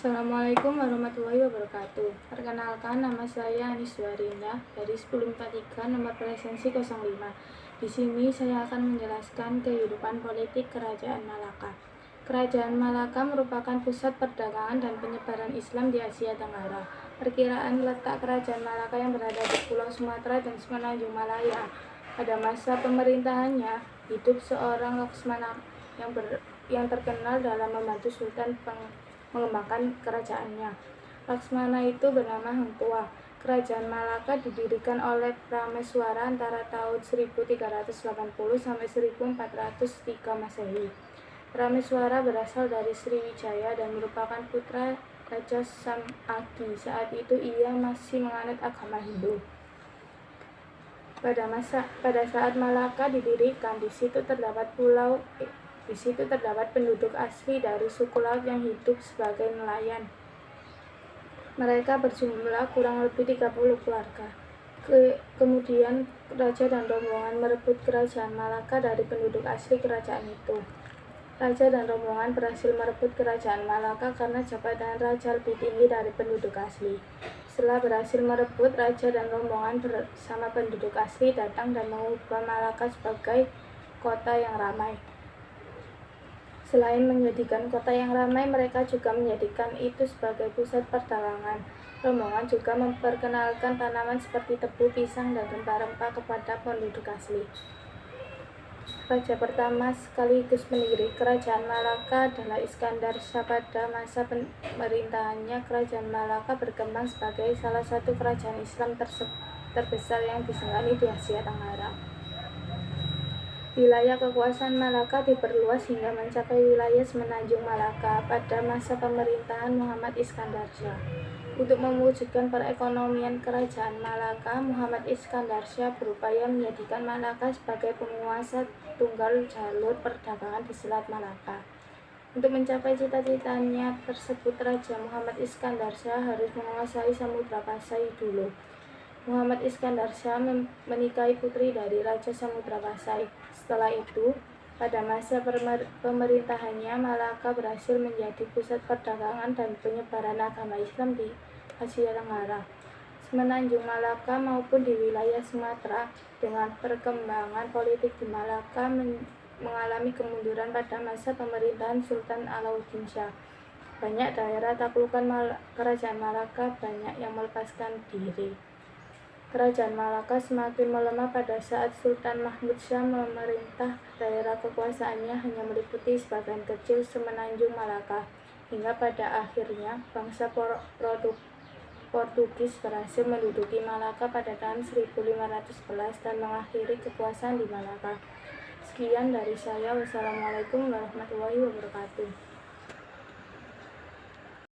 Assalamualaikum warahmatullahi wabarakatuh. Perkenalkan, nama saya Aniswarinda dari 1043 nomor presensi 05. Di sini saya akan menjelaskan kehidupan politik Kerajaan Malaka. Kerajaan Malaka merupakan pusat perdagangan dan penyebaran Islam di Asia Tenggara. Perkiraan letak Kerajaan Malaka yang berada di Pulau Sumatera dan Semenanjung Malaya. Pada masa pemerintahannya, hidup seorang Laksmana yang terkenal dalam membantu Sultan mengembangkan kerajaannya. Laksmana itu bernama Hang Tuah. Kerajaan Malaka didirikan oleh Prameswara antara tahun 1380 sampai 1403 Masehi. Prameswara berasal dari Sriwijaya dan merupakan putra Raja Samagi. Saat itu ia masih menganut agama Hindu. Pada saat Malaka didirikan, di situ terdapat penduduk asli dari suku laut yang hidup sebagai nelayan. Mereka berjumlah kurang lebih 30 keluarga. Kemudian raja dan rombongan merebut kerajaan Malaka dari penduduk asli kerajaan itu. Raja dan rombongan berhasil merebut kerajaan Malaka karena jabatan raja lebih tinggi dari penduduk asli. Setelah berhasil merebut, raja dan rombongan bersama penduduk asli datang dan mengubah Malaka sebagai kota yang ramai. Selain menjadikan kota yang ramai, mereka juga menjadikan itu sebagai pusat perdagangan. Rombongan juga memperkenalkan tanaman seperti tebu, pisang, dan rempah-rempah kepada penduduk asli. Raja pertama sekaligus pendiri Kerajaan Malaka adalah Iskandar Shah. Pada masa pemerintahannya, Kerajaan Malaka berkembang sebagai salah satu kerajaan Islam terbesar yang disegani di Asia Tenggara. Wilayah kekuasaan Malaka diperluas hingga mencapai wilayah Semenanjung Malaka pada masa pemerintahan Muhammad Iskandar Shah. Untuk mewujudkan perekonomian Kerajaan Malaka, Muhammad Iskandar Shah berupaya menjadikan Malaka sebagai penguasa tunggal jalur perdagangan di Selat Malaka. Untuk mencapai cita-citanya tersebut, Raja Muhammad Iskandar Shah harus menguasai Samudra Pasai dulu. Muhammad Iskandar Shah menikahi putri dari Raja Samudra Pasai. Setelah itu, pada masa pemerintahannya, Malaka berhasil menjadi pusat perdagangan dan penyebaran agama Islam di Asia Tenggara, Semenanjung Malaka maupun di wilayah Sumatera. Dengan perkembangan politik di Malaka mengalami kemunduran pada masa pemerintahan Sultan Alauddin Shah. Banyak daerah taklukan Kerajaan Malaka banyak yang melepaskan diri. Kerajaan Malaka semakin melemah pada saat Sultan Mahmud Shah memerintah. Daerah kekuasaannya hanya meliputi sebagian kecil Semenanjung Malaka, hingga pada akhirnya bangsa Portugis berhasil menduduki Malaka pada tahun 1511 dan mengakhiri kekuasaan di Malaka. Sekian dari saya. Wassalamualaikum warahmatullahi wabarakatuh.